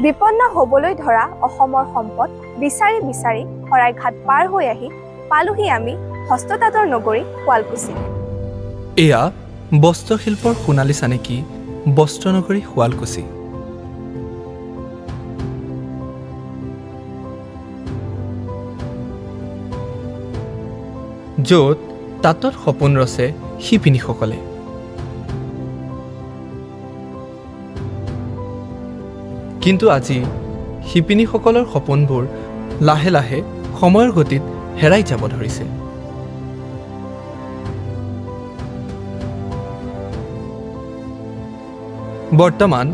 বিপন্ন হ'বলৈ ধৰা অসমৰ সম্পদ বিচাৰি বিচাৰি শৰাইঘাট পাৰ হৈ আহি পালোহি আমি হস্ততাঁতৰ নগৰী শুৱালকুছি। এয়া বস্ত্ৰশিল্পৰ সোণালী চানেকি বস্ত্ৰনগৰী শুৱালকুছি। য'ত তাঁতত সপোন ৰচে শিপিনীসকলে। কিন্তু আজি শিপিনীসকলৰ সপোনবোৰ লাহে লাহে সময়ৰ গতিত হেৰাই যাব ধৰিছে। বৰ্তমান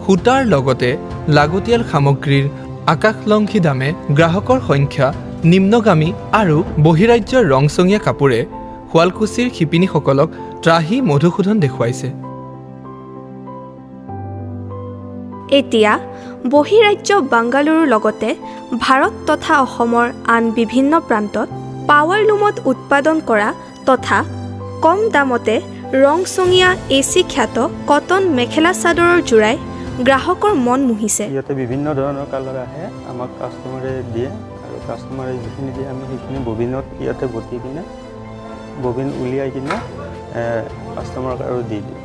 সূতাৰ লগতে লাগতিয়াল সামগ্ৰীৰ আকাশলংঘী দামে গ্ৰাহকৰ সংখ্যা নিম্নগামী আৰু বহিৰাজ্যৰ ৰংচঙীয়া কাপোৰে শুৱালকুছিৰ শিপিনীসকলক ত্ৰাহি মধুসূদন দেখুৱাইছে। এতিয়া বহিৰাজ্য বাংগালুৰুৰ লগতে ভাৰত তথা অসমৰ আন বিভিন্ন প্ৰান্তত পাৱাৰলুমত উৎপাদন কৰা তথা কম দামতে ৰংচঙীয়া এচি খ্যাত কটন মেখেলা চাদৰৰ জোৰাই গ্ৰাহকৰ মন মুহিছে। ইয়াতে বিভিন্ন ধৰণৰ কালাৰ আহে, আমাক কাষ্টমাৰে দিয়ে আৰু কাষ্টমাৰে যিখিনি দিয়ে আমি সেইখিনি ববিনত ইয়াতে বটি কিনে ববিন উলিয়াই কিনে কাষ্টমাৰক আৰু দি দিওঁ।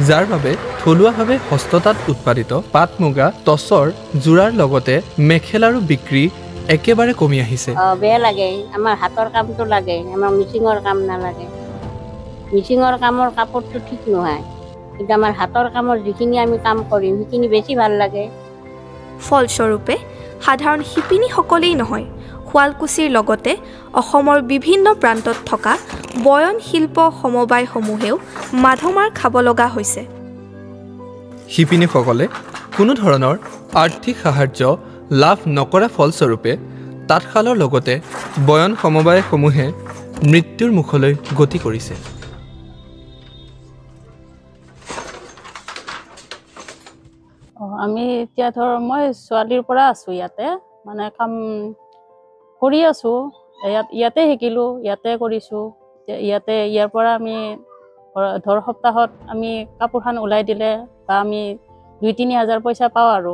যাৰ বাবে থলুৱাভাৱে হস্ততাঁত উৎপাদিত পাট মুগা টচৰ জোৰাৰ লগতে মেখেলাৰো বিক্ৰী একেবাৰে কমি আহিছে। বেয়া লাগে, আমাৰ হাতৰ কামটো লাগে, আমাৰ মিচিঙৰ কাম নালাগে। মিচিঙৰ কামৰ কাপোৰটো ঠিক নহয়, কিন্তু আমাৰ হাতৰ কামৰ যিখিনি আমি কাম কৰিম সেইখিনি বেছি ভাল লাগে। ফলস্বৰূপে সাধাৰণ শিপিনীসকলেই নহয়, শুৱালকুছিৰ লগতে অসমৰ বিভিন্ন প্ৰান্তত থকা বয়ন শিল্প সমবায়সমূহেও মাধমাৰ খাব লগা হৈছে। শিপিনীসকলে কোনো ধৰণৰ আৰ্থিক সাহায্য লাভ নকৰা ফলস্বৰূপে তাঁতশালৰ লগতে বয়ন সমবায়সমূহে মৃত্যুৰ মুখলৈ গতি কৰিছে। আমি এতিয়া মই ছোৱালীৰ পৰা আছোঁ, ইয়াতে মানে কাম কৰি আছোঁ, ইয়াতে শিকিলোঁ, ইয়াতে কৰিছোঁ। ইয়াৰ পৰা আমি সপ্তাহত আমি কাপোৰখন ওলাই দিলে বা আমি 2-3 হাজাৰ পইচা পাওঁ আৰু।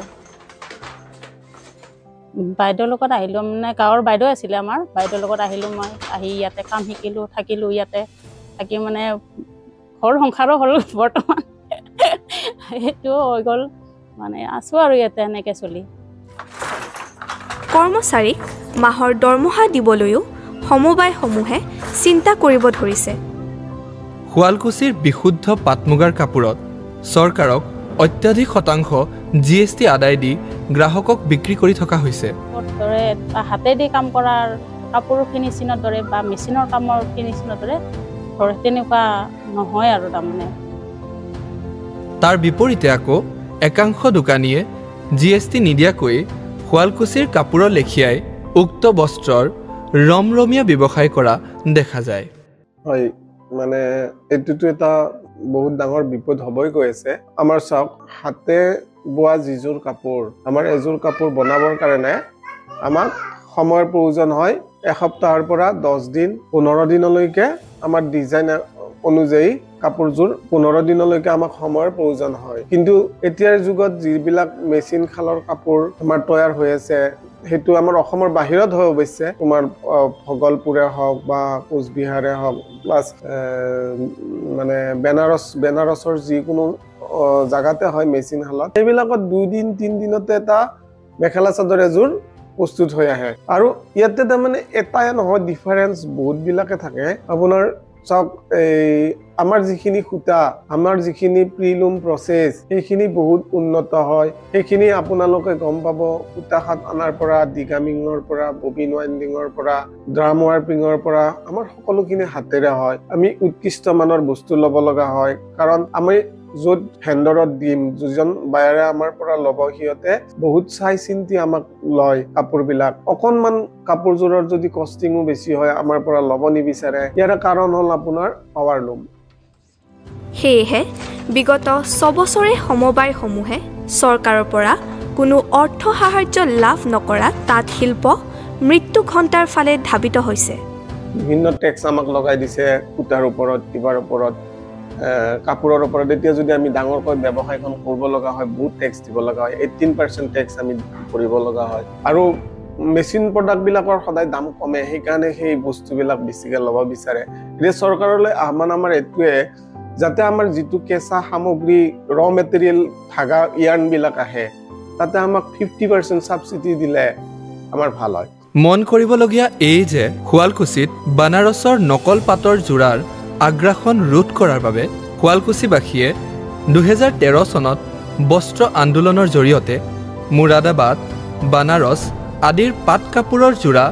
বাইদেউৰ লগত আহিলোঁ, মানে গাঁৱৰ বাইদেউ আছিলে আমাৰ, বাইদেউৰ লগত আহিলোঁ মই, আহি ইয়াতে কাম শিকিলোঁ, থাকিলোঁ ইয়াতে, থাকি মানে ঘৰ সংসাৰো হ'ল বৰ্তমান সেইটো হৈ গ'ল, মানে আছোঁ আৰু ইয়াতে এনেকৈ চলি। কৰ্মচাৰীক মাহৰ দৰমহা দিবলৈও সমবায়সমূহে চিন্তা কৰিব ধৰিছে। শুৱালকুছিৰ বিশুদ্ধ পাট মুগাৰ কাপোৰত চৰকাৰক অত্যাধিক শতাংশ GST আদায় দি গ্ৰাহকক বিক্ৰী কৰি থকা হৈছে। দৰে হাতেদি কাম কৰাৰ কাপোৰ ফিনিচিঙৰ দৰে বা মেচিনৰ কামৰ ফিনিচিঙৰ দৰে তেনেকুৱা নহয় আৰু তাৰমানে। তাৰ বিপৰীতে আকৌ একাংশ দোকানীয়ে GST নিদিয়াকৈ শুৱালকুছিৰ কাপোৰৰ লেখিয়াই উক্ত বস্ত্ৰৰ ৰমৰমীয়া ব্যৱসায় কৰা দেখা যায়। হয়, মানে এইটোতো এটা বহুত ডাঙৰ বিপদ হ'বই গৈ আছে। আমাৰ চাওক, হাতে বোৱা যিযোৰ কাপোৰ, আমাৰ এযোৰ কাপোৰ বনাবৰ কাৰণে আমাক সময়ৰ প্ৰয়োজন হয়। এসপ্তাহৰ পৰা 10 দিন 15 দিনলৈকে আমাৰ ডিজাইন অনুযায়ী কাপোৰযোৰ 15 দিনলৈকে আমাক সময়ৰ প্ৰয়োজন হয়। কিন্তু এতিয়াৰ যুগত যিবিলাক মেচিন খালৰ কাপোৰ আমাৰ তৈয়াৰ হৈ আছে, সেইটো আমাৰ অসমৰ বাহিৰত হয় অৱশ্যে, তোমাৰ ভগলপুৰে হওক বা কোচবিহাৰে হওক, প্লাছ মানে বেনাৰসৰ যিকোনো জাগাতে হয় মেচিন শালত, সেইবিলাকত 2 দিন 3 দিনতে এটা মেখেলা চাদৰ এযোৰ প্ৰস্তুত হৈ আহে। আৰু ইয়াতে তাৰমানে এটাই নহয়, ডিফাৰেঞ্চ বহুতবিলাকে থাকে। আপোনাৰ চাওক, আমাৰ যিখিনি সূতা, আমাৰ যিখিনি প্ৰিলুম প্ৰচেছ, সেইখিনি বহুত উন্নত হয়। সেইখিনি আপোনালোকে গম পাব সূতাহাত অনাৰ পৰা, ডিগামিঙৰ পৰা, ববিন ৱাইণ্ডিঙৰ পৰা, ড্ৰাম ৱাৰ্পিঙৰ পৰা, আমাৰ সকলোখিনি হাতেৰে হয়। আমি উৎকৃষ্ট মানৰ বস্তু ল'ব লগা হয়, কাৰণ আমি য'ত ভেণ্ডৰত দিম, যিজন বায়াৰে আমাৰ পৰা ল'ব, সিহঁতে বহুত চাই চিন্তি আমাক লয় কাপোৰবিলাক। অকণমান কাপোৰযোৰৰ যদি কষ্টিঙো বেছি হয়, আমাৰ পৰা ল'ব নিবিচাৰে। ইয়াৰ কাৰণ হ'ল আপোনাৰ পাৱাৰলুম। সেয়েহে বিগত 6 বছৰে সমবায়সমূহে চৰকাৰৰ পৰা কোনো অৰ্থ সাহায্য লাভ নকৰা তাঁত শিল্প মৃত্যু ঘণ্টাৰ ফালে ধাবিত হৈছে। বিভিন্ন টেক্স আমাক লগাই দিছে, সূতাৰ ওপৰত, কিবাৰ ওপৰত। কাপোৰৰ ওপৰত এতিয়া যদি আমি ডাঙৰকৈ ব্যৱসায়খন কৰিব লগা হয় বহুত টেক্স দিব লগা হয় 18% টেক্স আমি ভৰিব লগা হয় আৰু মেচিন প্ৰডাক্টবিলাকৰ সদায় দাম কমে সেইকাৰণে সেই বস্তুবিলাক বেছিকৈ ল'ব বিচাৰে এতিয়া চৰকাৰলৈ আহ্বান আমাৰ এইটোৱে যাতে আমাৰ যিটো কেঁচা সামগ্ৰী ৰ মেটেৰিয়েল থাকা ইয়াৰ্ণবিলাক আহে তাতে আমাক 50% ছাবচিডি দিলে আমাৰ ভাল হয় মন কৰিবলগীয়া এই যে শুৱালকুছিত বানাৰসৰ নকল পাটৰ যোৰাৰ আগ্ৰাসন ৰোধ কৰাৰ বাবে শুৱালকুছিবাসীয়ে 2013 চনত বস্ত্ৰ আন্দোলনৰ জৰিয়তে মুৰাদাবাদ বানাৰস আদিৰ পাট কাপোৰৰ যোৰা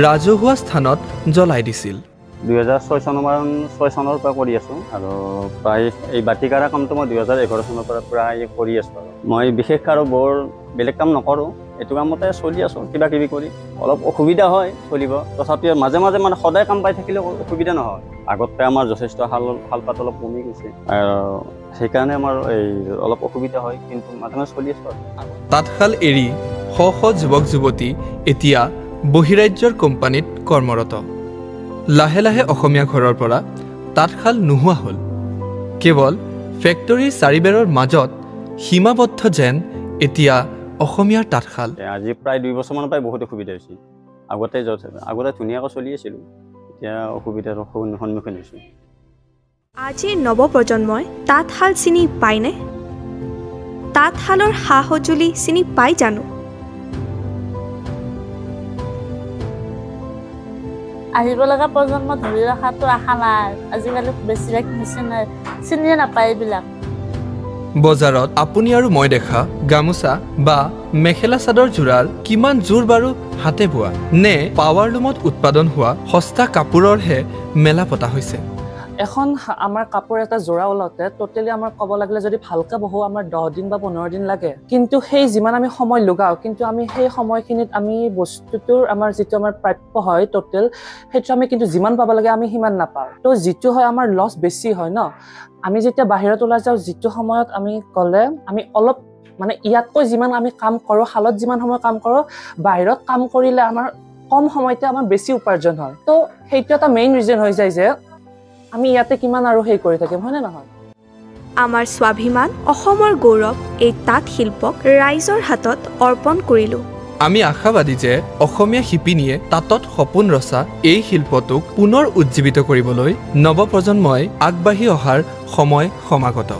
ৰাজহুৱা স্থানত জ্বলাই দিছিল 2006 চনৰ পৰা কৰি আছোঁ আৰু প্ৰায় এই বাটিকাৰা কামটো মই 2011 চনৰ পৰা প্ৰায় কৰি আছোঁ মই বিশেষ আৰু বৰ বেলেগ কাম নকৰোঁ এইটো কামতে চলি আছোঁ কিবা কিবি কৰি অলপ অসুবিধা হয় চলিব তথাপিও মাজে মাজে মানে সদায় কাম পাই থাকিলেও অসুবিধা নহয় আগতকৈ আমাৰ যথেষ্ট শাল পাত অলপ কমি গৈছে আৰু সেইকাৰণে আমাৰ এই অলপ অসুবিধা হয় কিন্তু মাজে মাজে চলি আছোঁ তাঁতশাল এৰি শ শ যুৱক যুৱতী এতিয়া বহিৰাজ্যৰ কোম্পানীত কৰ্মৰত লাহে লাহে অসমীয়া ঘৰৰ পৰা তাঁতশাল নোহোৱা হ'ল কেৱল ফেক্টৰীৰ চাৰিবেৰৰ মাজত সীমাবদ্ধ যেন এতিয়া অসমীয়াৰ তাঁতশাল আজি প্ৰায় 2 বছৰমানৰ পৰাই বহুত অসুবিধা হৈছে আগতে ধুনীয়াকৈ চলি আছিলোঁ এতিয়া অসুবিধাৰ সন্মুখীন হৈছোঁ আজিৰ নৱপ্ৰজন্মই তাঁতশাল চিনি পায়নে তাঁতশালৰ সা সঁজুলি চিনি পায় জানো আহিব লগা প্ৰজন্ম ধৰি ৰখাটো আশা নাই আজিকালি বেছিভাগ চিনিয়ে নাপায় এইবিলাক বজাৰত আপুনি আৰু মই দেখা গামোচা বা মেখেলা চাদৰ যোৰাৰ কিমান জোৰ বাৰু হাতে বোৱা নে পাৱাৰ লুমত উৎপাদন হোৱা সস্তা কাপোৰৰহে মেলা পতা হৈছে এখন আমাৰ কাপোৰ এটা জোৰা ওলাওতে টোটেলি আমাৰ ক'ব লাগিলে যদি ভালকে বহু আমাৰ 10 দিন বা 15 দিন লাগে কিন্তু সেই যিমান আমি সময় লগাও কিন্তু আমি সেই সময়খিনিত আমি বস্তুটোৰ আমাৰ যিটো আমাৰ প্ৰাপ্য হয় টোটেল সেইটো আমি কিন্তু যিমান পাব লাগে আমি সিমান নাপাওঁ তো যিটো হয় আমাৰ লছ বেছি হয় ন আমি যেতিয়া বাহিৰত ওলাই যাওঁ যিটো সময়ত আমি গ'লে আমি অলপ মানে ইয়াতকৈ যিমান আমি কাম কৰোঁ হালত যিমান সময় কাম কৰোঁ বাহিৰত কাম কৰিলে আমাৰ কম সময়তে আমাৰ বেছি উপাৰ্জন হয় তো সেইটো এটা মেইন ৰিজন হৈ যায় যে আমি ইয়াতে কিমান আৰু হেই কৰি থাকিম হয়নে নহয় আমাৰ স্বাভিমান অসমৰ গৌৰৱ এই তাঁত শিল্পক ৰাইজৰ হাতত অৰ্পণ কৰিলোঁ আমি আশাবাদী যে অসমীয়া শিপিনীয়ে তাঁতত সপোন ৰচা এই শিল্পটোক পুনৰ উজ্জীৱিত কৰিবলৈ নৱপ্ৰজন্মই আগবাঢ়ি অহাৰ সময় সমাগত